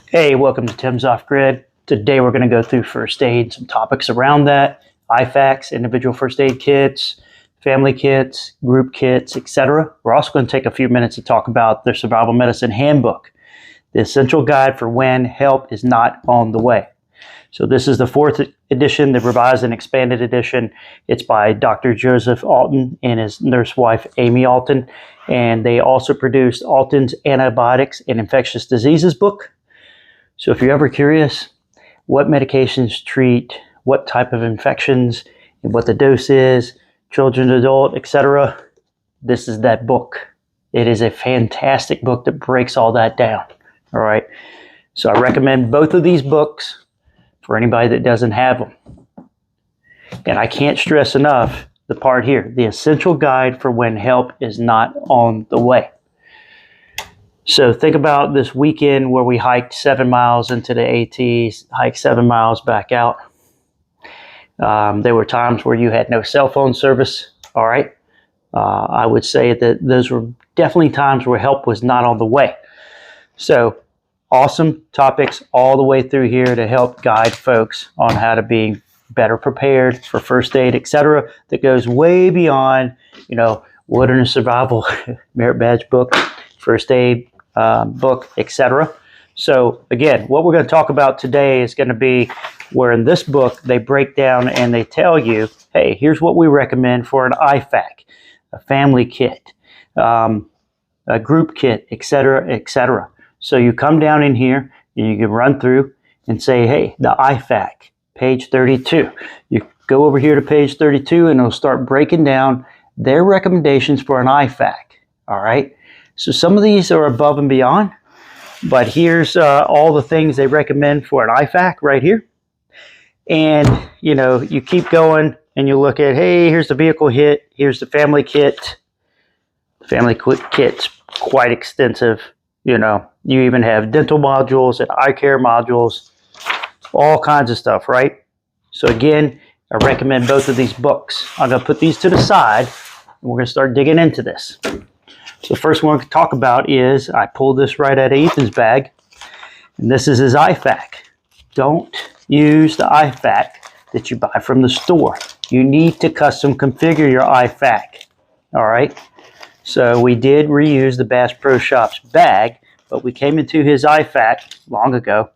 Hey, welcome to Tim's Off Grid. Today we're going to go through first aid, some topics around that, IFAKs, individual first aid kits, family kits, group kits, etc. We're also going to take a few minutes to talk about the Survival Medicine Handbook, the essential guide for when help is not on the way. So this is the 4th edition, the revised and expanded edition. It's by Dr. Joseph Alton and his nurse wife, Amy Alton. And they also produced Alton's Antibiotics and Infectious Diseases book. So if you're ever curious what medications treat what type of infections and what the dose is, children, adult, etc., this is that book. It is a fantastic book that breaks all that down. All right. So I recommend both of these books for anybody that doesn't have them. And I can't stress enough the part here, the essential guide for when help is not on the way. So think about this weekend where we hiked 7 miles into the ATs, hiked 7 miles back out. There were times where you had no cell phone service. All right. I would say that those were definitely times where help was not on the way. So awesome topics all the way through here to help guide folks on how to be better prepared for first aid, etc. That goes way beyond, wilderness survival, merit badge book, first aid book, etc. So again, what we're going to talk about today is going to be where in this book they break down and they tell you, hey, here's what we recommend for an IFAK, a family kit, a group kit, etc., etc. So you come down in here and you can run through and say, hey, the IFAK, page 32. You go over here to page 32 and it'll start breaking down their recommendations for an IFAK. All right. So some of these are above and beyond, but here's all the things they recommend for an IFAK right here. And, you keep going and you look at, hey, here's the vehicle hit. Here's the family kit. The family kit's quite extensive. You even have dental modules and eye care modules, all kinds of stuff, right? So again, I recommend both of these books. I'm going to put these to the side and we're going to start digging into this. So the first one we're going to talk about is, I pulled this right out of Ethan's bag, and this is his IFAK. Don't use the IFAK that you buy from the store. You need to custom configure your IFAK. All right. So we did reuse the Bass Pro Shops bag, but we came into his IFAK long ago.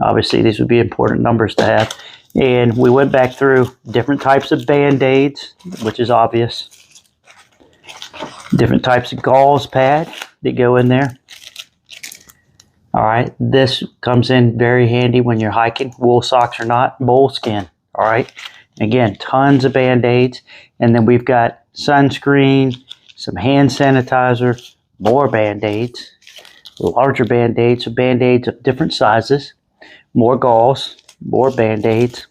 Obviously, these would be important numbers to have. And we went back through different types of Band-Aids, which is obvious. Different types of gauze pad that go in there. All right, this comes in very handy when you're hiking, wool socks or not, moleskin. All right, again, tons of Band-Aids. And then we've got sunscreen, some hand sanitizer, more Band-Aids, larger Band-Aids, so Band-Aids of different sizes, more gauze, more Band-Aids.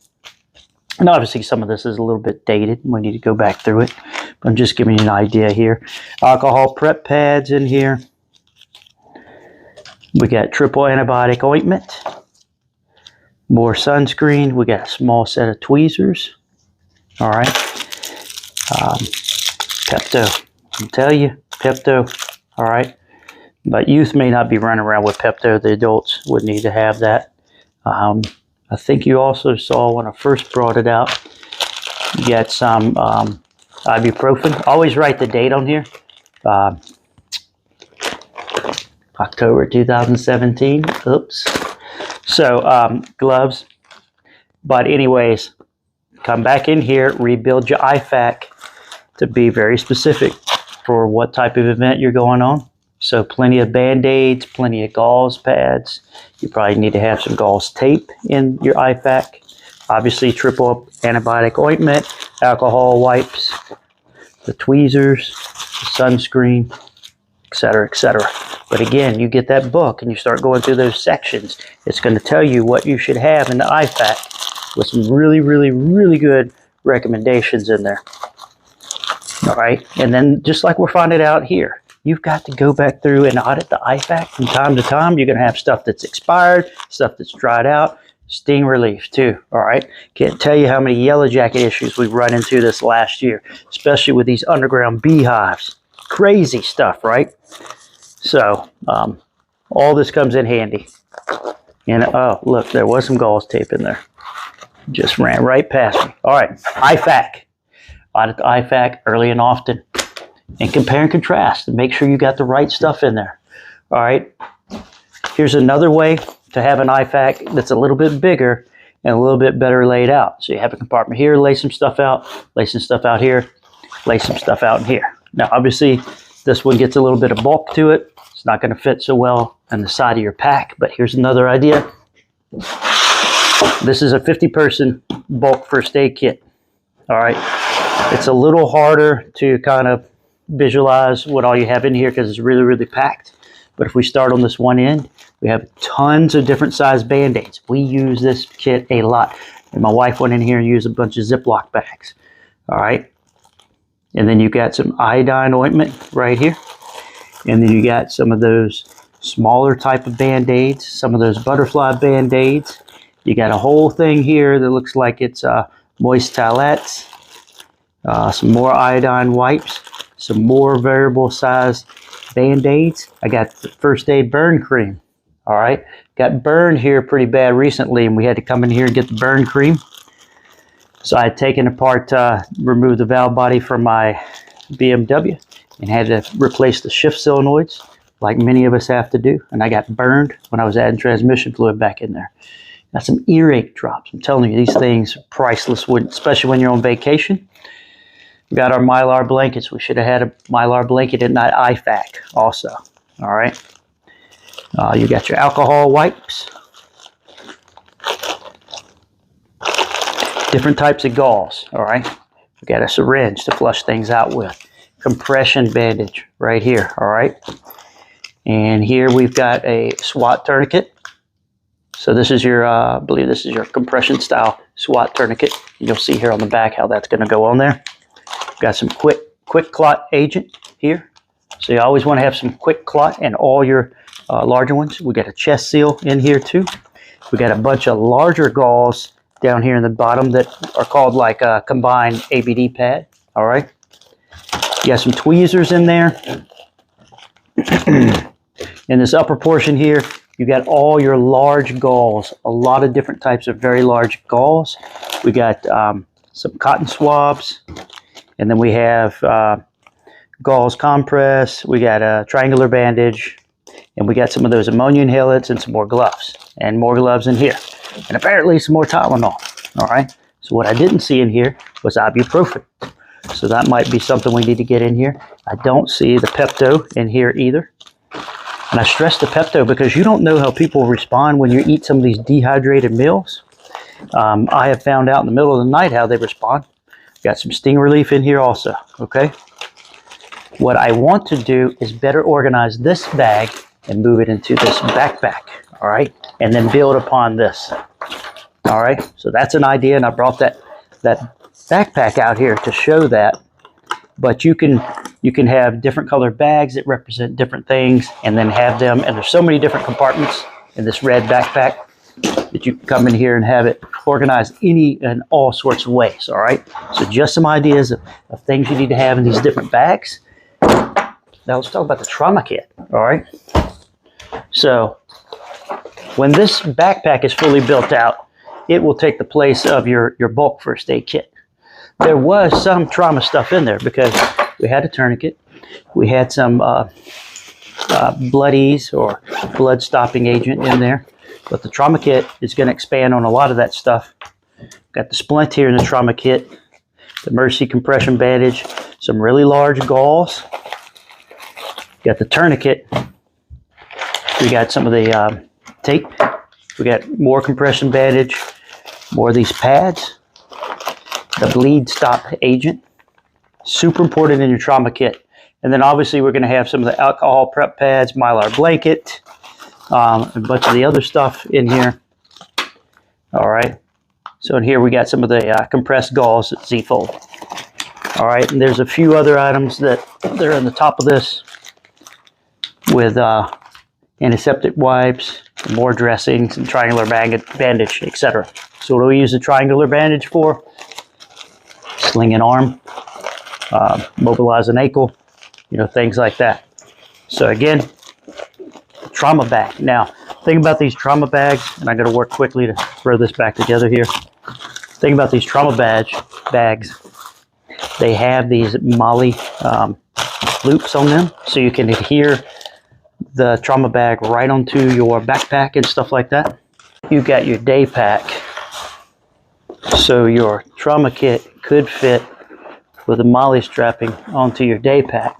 And obviously some of this is a little bit dated. We need to go back through it. But I'm just giving you an idea here. Alcohol prep pads in here. We got triple antibiotic ointment. More sunscreen. We got a small set of tweezers. All right. Pepto. I'll tell you, Pepto. All right. But youth may not be running around with Pepto. The adults would need to have that. I think you also saw when I first brought it out, you got some ibuprofen. Always write the date on here. October 2017. Oops. So gloves. But anyways, come back in here, rebuild your IFAK to be very specific for what type of event you're going on. So plenty of Band-Aids, plenty of gauze pads. You probably need to have some gauze tape in your IFAK. Obviously, triple antibiotic ointment, alcohol wipes, the tweezers, the sunscreen, etc., etc. But again, you get that book and you start going through those sections. It's going to tell you what you should have in the IFAK with some really, really, really good recommendations in there. All right. And then just like we're finding out here, you've got to go back through and audit the IFAK from time to time. You're going to have stuff that's expired, stuff that's dried out, sting relief too. All right. Can't tell you how many yellow jacket issues we've run into this last year, especially with these underground beehives. Crazy stuff, right? So All this comes in handy. And oh, look, there was some gauze tape in there. Just ran right past me. All right, IFAK. Audit the IFAK early and often. And compare and contrast and make sure you got the right stuff in there. All right. Here's another way to have an IFAK that's a little bit bigger and a little bit better laid out. So you have a compartment here, lay some stuff out, lay some stuff out here, lay some stuff out in here. Now, obviously, this one gets a little bit of bulk to it. It's not going to fit so well on the side of your pack, but here's another idea. This is a 50-person bulk first aid kit. All right. It's a little harder to kind of visualize what all you have in here because it's really, really packed. But if we start on this one end, we have tons of different size Band-Aids. We use this kit a lot. And my wife went in here and used a bunch of Ziploc bags. All right. And then you got some iodine ointment right here. And then you got some of those smaller type of Band-Aids, some of those butterfly Band-Aids. You got a whole thing here that looks like it's moist towelettes, some more iodine wipes, some more variable size Band-Aids. I got the first aid burn cream. All right. Got burned here pretty bad recently, and we had to come in here and get the burn cream. So I had taken apart, removed the valve body from my BMW and had to replace the shift solenoids like many of us have to do. And I got burned when I was adding transmission fluid back in there. Got some earache drops. I'm telling you, these things are priceless, especially when you're on vacation. We got our Mylar blankets. We should have had a Mylar blanket in that IFAK also. All right. You got your alcohol wipes. Different types of gauze. All right. We got a syringe to flush things out with. Compression bandage right here. All right. And here we've got a SWAT tourniquet. So this is your, I believe this is your compression style SWAT tourniquet. You'll see here on the back how that's going to go on there. Got some quick clot agent here. So you always want to have some quick clot and all your larger ones. We got a chest seal in here too. We got a bunch of larger gauze down here in the bottom that are called like a combined ABD pad. All right. You got some tweezers in there. In this upper portion here, you got all your large gauze, a lot of different types of very large gauze. We got some cotton swabs, and then we have gauze compress. We got a triangular bandage, and we got some of those ammonia inhalants and some more gloves, and more gloves in here, and apparently some more Tylenol. All right. So what I didn't see in here was ibuprofen. So that might be something we need to get in here. I don't see the Pepto in here either. And I stress the Pepto because you don't know how people respond when you eat some of these dehydrated meals. I have found out in the middle of the night how they respond. Got some sting relief in here also, okay? What I want to do is better organize this bag and move it into this backpack, all right? And then build upon this, all right? So that's an idea, and I brought that backpack out here to show that. But you can have different colored bags that represent different things and then have them. And there's so many different compartments in this red backpack that you can come in here and have it organized any and all sorts of ways. All right. So just some ideas of things you need to have in these different bags. Now let's talk about the trauma kit. All right. So when this backpack is fully built out, it will take the place of your bulk first aid kit. There was some trauma stuff in there because we had a tourniquet, we had some blood ease or blood stopping agent in there, but the trauma kit is going to expand on a lot of that stuff. Got the splint here in the trauma kit, the Mercy compression bandage, some really large gauze. Got the tourniquet. We got some of the tape. We got more compression bandage, more of these pads. The bleed stop agent, super important in your trauma kit. And then obviously we're going to have some of the alcohol prep pads, Mylar blanket, a bunch of the other stuff in here. All right. So in here we got some of the compressed gauze at Z-fold. All right. And there's a few other items that they're on the top of this with antiseptic wipes, more dressings, and triangular bandage, etc. So what do we use the triangular bandage for? Sling an arm, mobilize an ankle, things like that. So again, trauma bag. Now, think about these trauma bags, and I got to work quickly to throw this back together here. Think about these trauma bags. They have these MOLLE loops on them, so you can adhere the trauma bag right onto your backpack and stuff like that. You got your day pack, so your trauma kit could fit with a MOLLE strapping onto your day pack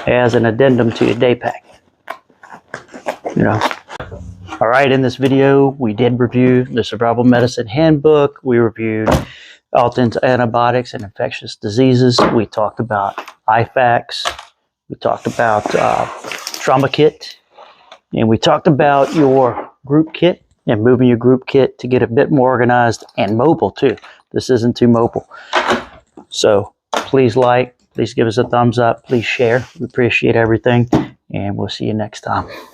as an addendum to your day pack. You know. All right, in this video, we did review the Survival Medicine Handbook. We reviewed Audit antibiotics and infectious diseases. We talked about IFAKs. We talked about trauma kit. And we talked about your group kit and moving your group kit to get a bit more organized and mobile too. This isn't too mobile. So please like, please give us a thumbs up, please share. We appreciate everything, and we'll see you next time.